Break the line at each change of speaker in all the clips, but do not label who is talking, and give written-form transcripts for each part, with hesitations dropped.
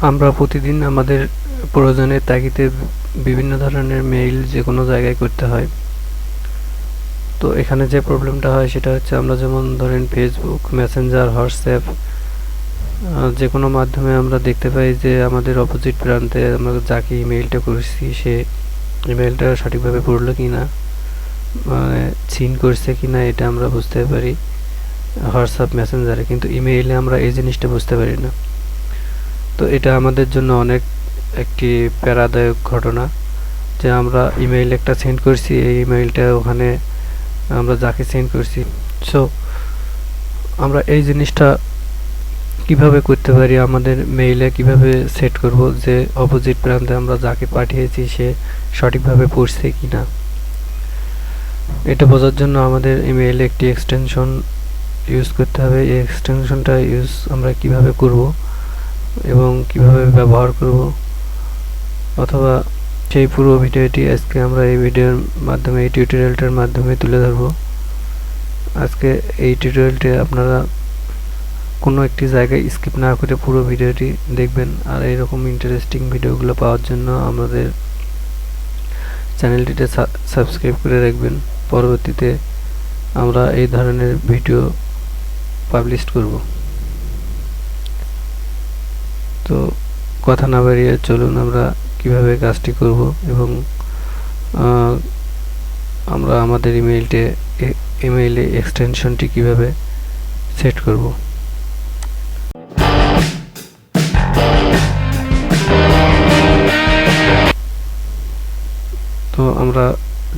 আমরা প্রতিদিন আমাদের প্রয়োজনের তাগিদে বিভিন্ন ধরনের মেইল যে কোনো জায়গায় করতে হয়। তো এখানে যে প্রবলেমটা হয় সেটা হচ্ছে আমরা যেমন ধরেন ফেসবুক, মেসেঞ্জার, হোয়াটসঅ্যাপ যে কোনো মাধ্যমে আমরা দেখতে পাই যে আমাদের অপোজিট প্রান্তে আমরা যাকে ইমেইলটা করেছি সে ইমেইলটা সঠিকভাবে পড়লো কি না, মানে সিন করছে কি না, এটা আমরা বুঝতে পারি হোয়াটসঅ্যাপ, মেসেঞ্জারে। কিন্তু ইমেইলে আমরা এই জিনিসটা বুঝতে পারি না। তো এটা আমাদের জন্য অনেক একটি প্যারাদায়ক ঘটনা যে আমরা ইমেইল একটা সেন্ড করছি, এই ইমেইলটা ওখানে আমরা যাকে সেন্ড করছি। সো আমরা এই জিনিসটা কিভাবে করতে পারি, আমাদের মেইলে কিভাবে সেট করব যে অপোজিট প্রান্তে আমরা যাকে পাঠিয়েছি সে সঠিকভাবে পড়ছে কি না। এটা বোঝার জন্য আমাদের ইমেইলে একটি এক্সটেনশন ইউজ করতে হবে। এই এক্সটেনশনটা ইউজ আমরা কিভাবে করব এবং কিভাবে ব্যবহার করব, অথবা সেই পুরো ভিডিওটি আজকে আমরা এই ভিডিওর মাধ্যমে, এই টিউটোরিয়ালটার মাধ্যমে তুলে ধরব। আজকে এই টিউটোরিয়ালটি আপনারা কোনো একটি জায়গায় স্কিপ না করে পুরো ভিডিওটি দেখবেন। আর এইরকম ইন্টারেস্টিং ভিডিওগুলো পাওয়ার জন্য আমাদের চ্যানেলটিতে সাবস্ক্রাইব করে রাখবেন। পরবর্তীতে আমরা এই ধরনের ভিডিও পাবলিশ করব। তো কথা না বাড়িয়ে চলুন আমরা কিভাবে কাজটি করব এবং আমরা আমাদের ইমেইলে এক্সটেনশনটি কিভাবে সেট করব। তো আমরা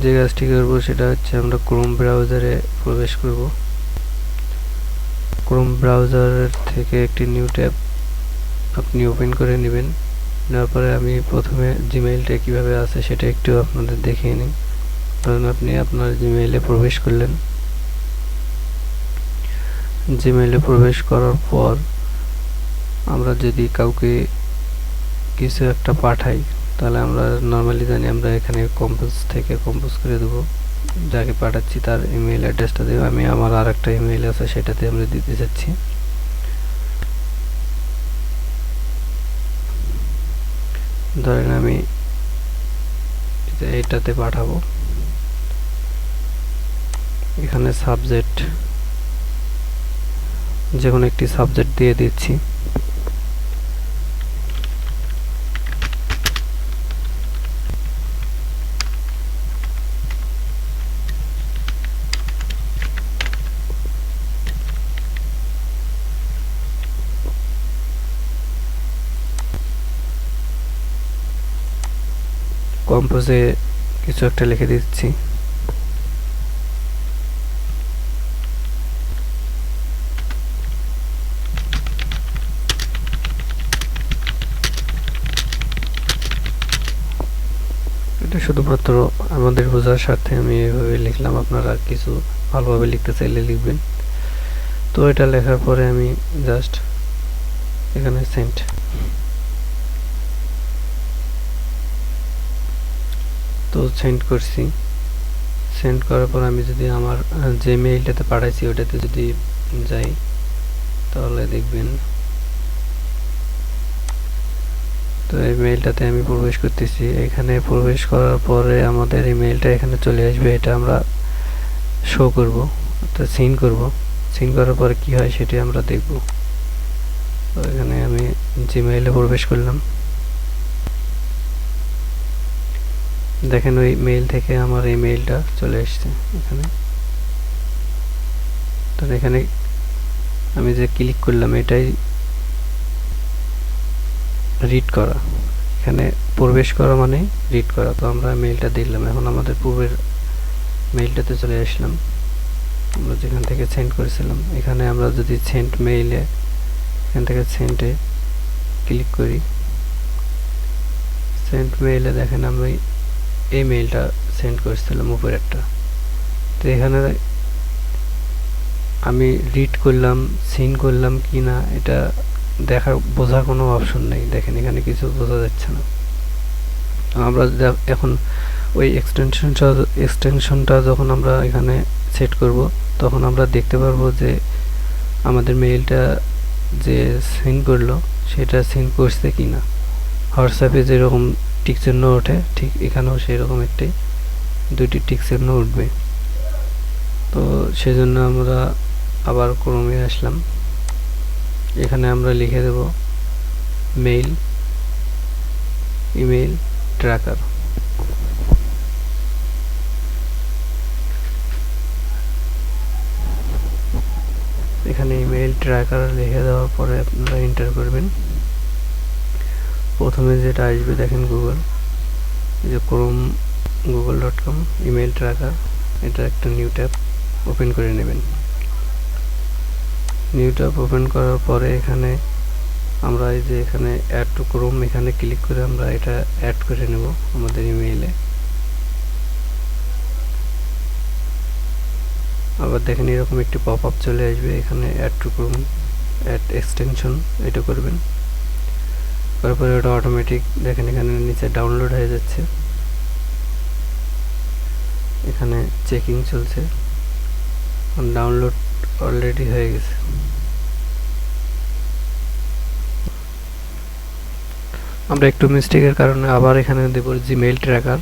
যে কাজটি করব সেটা হচ্ছে আমরা ক্রোম ব্রাউজারে প্রবেশ করব। ক্রোম ব্রাউজার থেকে একটি নিউ ট্যাব আপনি ওপেন করে নেবেন। নেওয়ার পরে আমি প্রথমে জিমেইলটা কিভাবে আছে সেটা একটু আপনাদের দেখিয়ে নিই। ধরুন আপনি আপনার জিমেইলে প্রবেশ করলেন। জিমেইলে প্রবেশ করার পর আমরা যদি কাউকে কিছু একটা পাঠাই, তাহলে আমরা নর্মালি জানি আমরা এখানে কম্পোজ করে দেবো। যাকে পাঠাচ্ছি তার ইমেইল অ্যাড্রেসটা দেবো। আমি আমার আর একটা ইমেইল আছে সেটাতে আমরা দিতে চাচ্ছি। ধরেন আমি এইটাতে পাঠাবো। এখানে সাবজেক্ট যে কোনো একটি সাবজেক্ট দিয়ে দিচ্ছি। কম্পোজে কিছু একটা লিখে দিচ্ছি। এটা শুধুমাত্র আমাদের বোঝার স্বার্থে আমি এভাবে লিখলাম, আপনারা কিছু ভালোভাবে লিখতে চাইলে লিখবেন। তো এটা লেখার পরে আমি জাস্ট এখানে সেন্ড, তো সেন্ড করছি। সেন্ড করার পর আমি যদি আমার যে মেইলটাতে পাঠাইছি ওটাতে যদি যাই, তাহলে দেখবেন তো এই মেইলটাতে আমি প্রবেশ করতেছি। এখানে প্রবেশ করার পরে আমাদের এই মেইলটা এখানে চলে আসবে। এটা আমরা শো করব, অর্থাৎ সিন করব। সিন করার পরে কি হয় সেটি আমরা দেখব। তো এখানে আমি জিমেইলে প্রবেশ করলাম। দেখেন ওই মেইল থেকে আমার এই মেইলটা চলে এসেছে এখানে। তো এখানে আমি যে ক্লিক করলাম এটাই রিড করা। এখানে প্রবেশ করা মানে রিড করা। তো আমরা মেইলটা দিলাম। এখন আমাদের পূর্বের মেইলটাতে চলে আসলাম, আমরা যেখান থেকে সেন্ড করেছিলাম। এখানে আমরা যদি সেন্ড মেইলে এখান থেকে সেন্ডে ক্লিক করি, সেন্ড মেইলে দেখেন আমি এই মেইলটা সেন্ড করেছিলাম উপরেরটা। তো এখানে আমি রিড করলাম, সিন করলাম কি না এটা বোঝার কোনো অপশন নেই। দেখেন এখানে কিছু বোঝা যাচ্ছে না। আমরা এখন ওই এক্সটেনশনটা যখন আমরা এখানে সেট করব তখন আমরা দেখতে পারবো যে আমাদের মেইলটা যে সেন্ড করলো সেটা সিন করছে কিনা। হোয়াটসঅ্যাপে যেরকম টিক চিহ্ন ওঠে ঠিক এখানেও সেই রকম একটি দুইটি টিক চিহ্ন উঠবে। তো সেজন্য আমরা আবার ক্রোমে আসলাম। এখানে আমরা লিখে দেব মেইল ইমেইল ট্র্যাকার। এখানে ইমেইল ট্র্যাকার লিখে দেওয়ার পরে আপনারা এন্টার করবেন। প্রথমে যেটা আসবে দেখেন গুগল, যে ক্রোম google.com ইমেইল ট্র্যাকার, এটা একটা নিউ ট্যাব ওপেন করে নেবেন। নিউ ট্যাব ওপেন করার পরে এখানে আমরা এই যে এখানে অ্যাড টু ক্রোম এখানে ক্লিক করে আমরা এটা অ্যাড করে নেব আমাদের ইমেইলে। আবার দেখেন এরকম একটি পপ আপ চলে আসবে, এখানে add to Chrome add extension এটা করবেন। তারপরে ওটা অটোমেটিক দেখেন এখানে নিচে ডাউনলোড হয়ে যাচ্ছে, এখানে চেকিং চলছে, ডাউনলোড অলরেডি হয়ে গেছে। আমরা একটু মিস্টেকের কারণে আবার এখানে দেব জিমেইল ট্র্যাকার,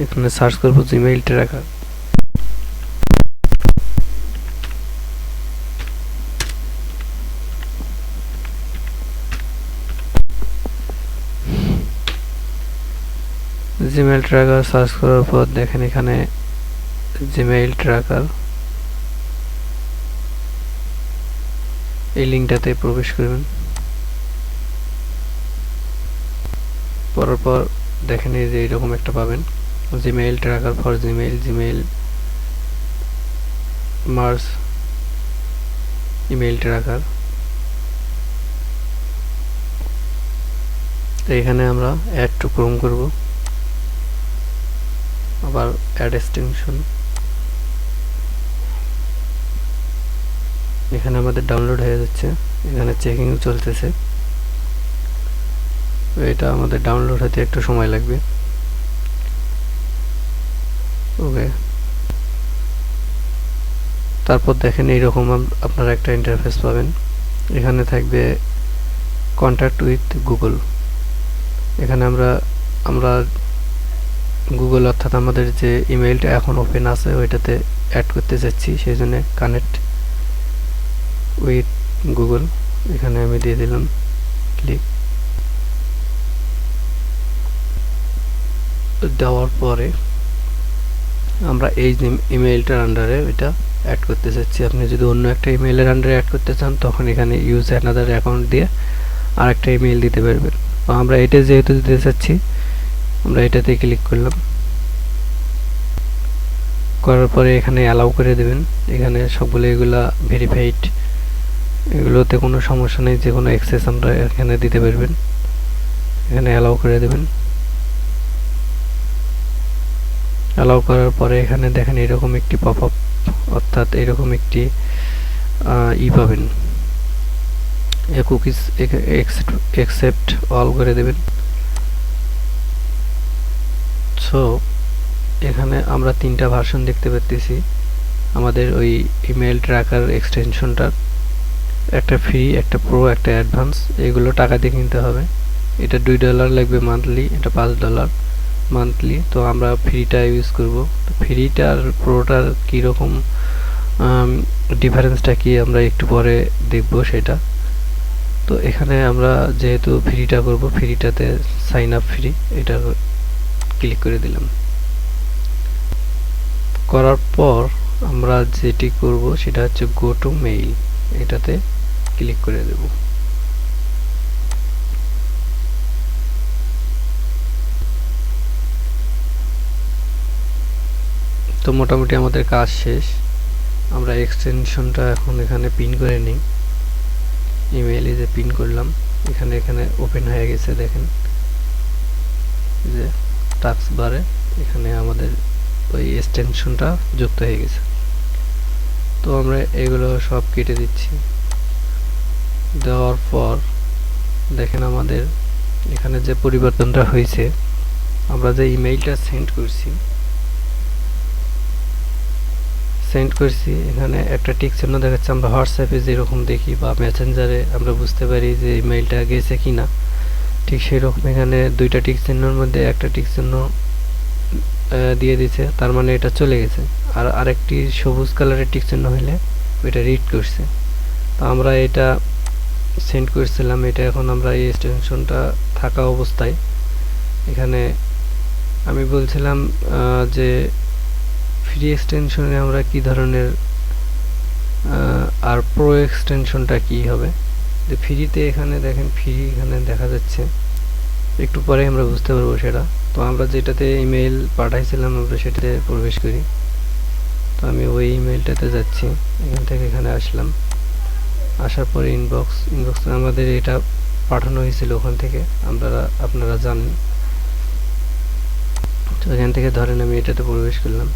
এখানে সার্চ করব Gmail tracker. Gmail tracker search করার পর দেখেন এখানে জিমেইল ট্র্যাকার, এই লিঙ্কটাতে প্রবেশ করবেন। করার পর দেখেন এই যে এরকম একটা পাবেন, Gmail tracker for Gmail, Gmail merge email tracker. তো এখানে আমরা অ্যাড টু ক্রোম করব, আবার অ্যাড এক্সটেনশন, এখানে আমাদের ডাউনলোড হয়ে যাচ্ছে, এখানে চেকিং চলতেছে, এটা আমাদের ডাউনলোড হতে একটু সময় লাগবে। ওকে, তারপর দেখেন এইরকম আপনারা একটা ইন্টারফেস পাবেন, এখানে থাকবে কন্ট্যাক্ট উইথ গুগল। এখানে আমরা গুগল অর্থাৎ আমাদের যে ইমেইলটা এখন ওপেন আছে ওইটাতে অ্যাড করতে যাচ্ছি, সেই জন্য কানেক্ট উইথ গুগল এখানে আমি দিয়ে দিলাম ক্লিক। দেওয়ার পরে আমরা এই যে ইমেইলটার আন্ডারে এটা অ্যাড করতে চাচ্ছি। আপনি যদি অন্য একটা ইমেইলের আন্ডারে অ্যাড করতে চান তখন এখানে ইউজ অ্যানাদার অ্যাকাউন্ট দিয়ে আরেকটা ইমেইল দিতে পারবেন। তো আমরা এটা যেহেতু দিতে চাচ্ছি আমরা এটাতে ক্লিক করলাম, করার পরে এখানে অ্যালাউ করে দেবেন। এখানে সবগুলো এগুলা ভেরিফাইড, এগুলোতে কোনো সমস্যা নেই, যে কোনো অ্যাক্সেস আমরা এখানে দিতে পারবেন, এখানে অ্যালাউ করে দেবেন। অ্যালাউ করার পরে এখানে দেখেন এরকম একটি পপ আপ অর্থাৎ এরকম একটি পাবেন, কুকিজ অ্যাকসেপ্ট অল করে দেবেন। সো এখানে আমরা তিনটা ভার্সন দেখতে পাচ্ছি আমাদের ওই ইমেইল ট্র্যাকার এক্সটেনশনটার, একটা ফ্রি, একটা প্রো, একটা অ্যাডভান্স। এগুলো টাকা দিয়ে কিনতে হবে, এটা $2 লাগবে মান্থলি, এটা $5 মান্থলি। তো আমরা ফ্রিটা ইউজ করব। তো ফ্রিটার প্রোটার কীরকম ডিফারেন্সটা কি আমরা একটু পরে দেখব সেটা। তো এখানে আমরা যেহেতু ফ্রিটা করব, ফ্রিটাতে সাইন আপ ফ্রি এটা ক্লিক করে দিলাম। করার পর আমরা যেটি করব সেটা হচ্ছে গো টু মেইল, এটাতে ক্লিক করে দেব। তো মোটামুটি আমাদের কাজ শেষ। আমরা এক্সটেনশনটা এখন এখানে পিন করে নিই, ইমেইলে যে পিন করলাম এখানে ওপেন হয়ে গেছে, দেখেন যে টাস্ক বারে এখানে আমাদের ওই এক্সটেনশনটা যুক্ত হয়ে গেছে। তো আমরা এগুলো সব কেটে দিচ্ছি। দেওয়ার পর দেখেন আমাদের এখানে যে পরিবর্তনটা হয়েছে, আমরা যে ইমেইলটা সেন্ড করছি সেন্ড করছি, এখানে একটা টিক চিহ্ন দেখাচ্ছে। আমরা হোয়াটসঅ্যাপে যেরকম দেখি বা মেসেঞ্জারে আমরা বুঝতে পারি যে ইমেইলটা গেছে কি না, ঠিক সেই রকম এখানে দুইটা টিক চিহ্নের মধ্যে একটা টিক চিহ্ন দিয়ে দিছে, তার মানে এটা চলে গেছে। আর আরেকটি সবুজ কালারের টিক চিহ্ন হলে ওইটা রিড করছে। তো আমরা এটা সেন্ড করছিলাম, এটা এখন আমরা এই এক্সটেনশনটা থাকা অবস্থায় এখানে আমি বলছিলাম যে ফ্রি এক্সটেনশনে আমরা কি ধরনের আর প্রো এক্সটেনশনটা কি হবে। যে ফ্রিতে এখানে দেখেন, ফ্রি এখানে দেখা যাচ্ছে, একটু পরে আমরা বুঝতে পারবো সেটা। তো আমরা যেটাতে ইমেইল পাঠাইছিলাম আমরা সেটাতে প্রবেশ করি। তো আমি ওই ইমেইলটাতে যাচ্ছি, এখান থেকে এখানে আসলাম, আসার পরে ইনবক্সে আমাদের এটা পাঠানো হয়েছিল ওখান থেকে, আপনারা জানেন। তো এখান থেকে ধরেন আমি এটাতে প্রবেশ করলাম,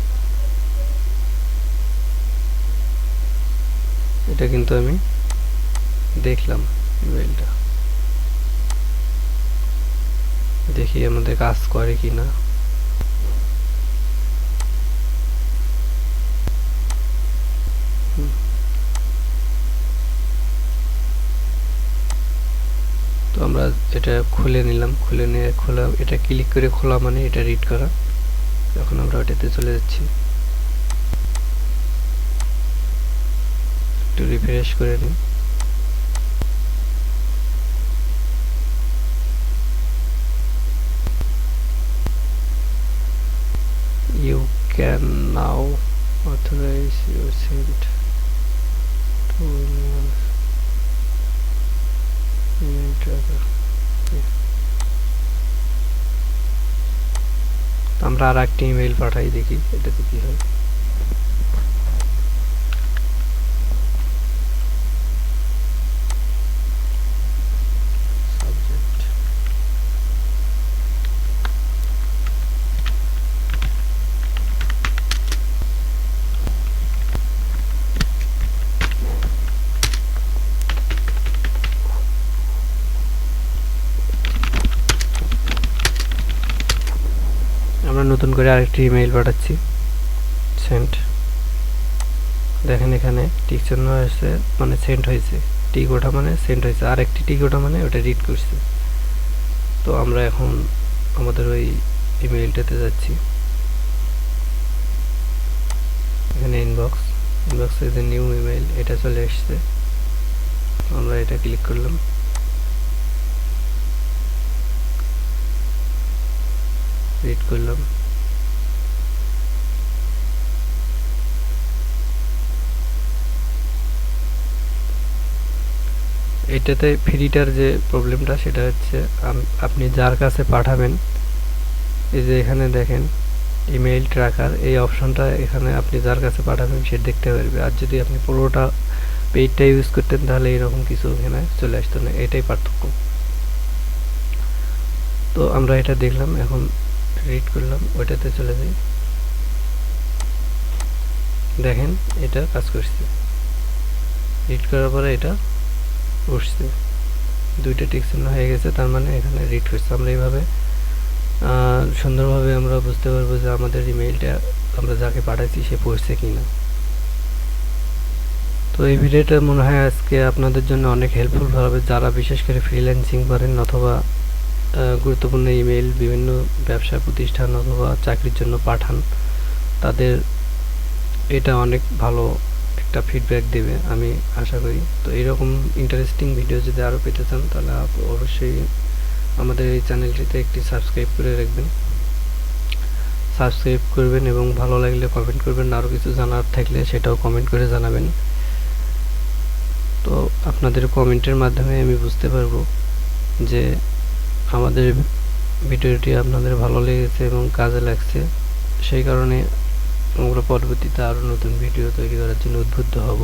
এটা কিন্তু আমি দেখলাম ইমেইলটা, দেখি আমাদের কাজ করে কি না। তো আমরা এটা খুলে নিলাম, খুলে নিয়ে এটা ক্লিক করে খোলা মানে এটা রিড করা। এখন আমরা ওটাতে চলে যাচ্ছি, একটু রিফ্রেশ করে নিই। You can now authorize your send to Mailtrack. আমরা আর একটা ইমেইল পাঠাই, দেখি এটাতে কি হয়। আমরা নতুন করে আরেকটি ইমেইল পাঠাচ্ছি, সেন্ড। দেখেন এখানে টিক চিহ্ন আসছে, মানে সেন্ড হয়েছে। টিক ওঠা মানে সেন্ড হয়েছে, আরেকটি টিক ওঠা মানে ওটা রিড করছে। তো আমরা এখন আমাদের ওই ইমেইলটাতে যাচ্ছি, এখানে ইনবক্সে যে নিউ ইমেইল এটা চলে আসছে। আমরা এটা ক্লিক করলাম, রিড করলাম। এটাতে ফ্রিটার যে প্রবলেমটা সেটা হচ্ছে আপনি যার কাছে পাঠাবেন, এই যে এখানে দেখেন ইমেইল ট্র্যাকার, এই অপশনটা এখানে আপনি যার কাছে পাঠাবেন সে দেখতে পারবে। আর যদি আপনি পুরোটা পেইডটা ইউজ করতেন তাহলে এরকম কিছু এখানে চলে আসতো না, এটাই পার্থক্য। তো আমরা এটা দেখলাম, এখন রিড করলাম, ওইটাতে চলে যাই। দেখেন এটা কাজ করছে, রিড করার পরে এটা উঠছে, দুইটা টিক চিহ্ন হয়ে গেছে, তার মানে এখানে রিড করছে। আমরা এইভাবে সুন্দরভাবে আমরা বুঝতে পারবো যে আমাদের ইমেইলটা আমরা যাকে পাঠাচ্ছি সে পড়ছে কিনা। তো এই ভিডিওটা মনে হয় আজকে আপনাদের জন্য অনেক হেল্পফুল হবে, যারা বিশেষ করে ফ্রিল্যান্সিং করেন অথবা গুরুত্বপূর্ণ ইমেইল বিভিন্ন ব্যবসা প্রতিষ্ঠান অথবা চাকরির জন্য পাঠান, তাদের এটা অনেক ভালো একটা ফিডব্যাক দেবে আমি আশা করি। তো এইরকম ইন্টারেস্টিং ভিডিও যদি আরও পেতে চান তাহলে অবশ্যই আমাদের এই চ্যানেলটিতে একটি সাবস্ক্রাইব করে রাখবেন, সাবস্ক্রাইব করবেন এবং ভালো লাগলে কমেন্ট করবেন। আরও কিছু জানার থাকলে সেটাও কমেন্ট করে জানাবেন। তো আপনাদের কমেন্টের মাধ্যমে আমি বুঝতে পারবো যে আমাদের ভিডিওটি আপনাদের ভালো লেগেছে এবং কাজে লাগছে, সেই কারণে আমরা পরবর্তীতে আরও নতুন ভিডিও তৈরি করার জন্য উদ্বুদ্ধ হব।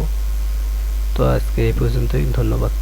তো আজকে এই পর্যন্তই, ধন্যবাদ।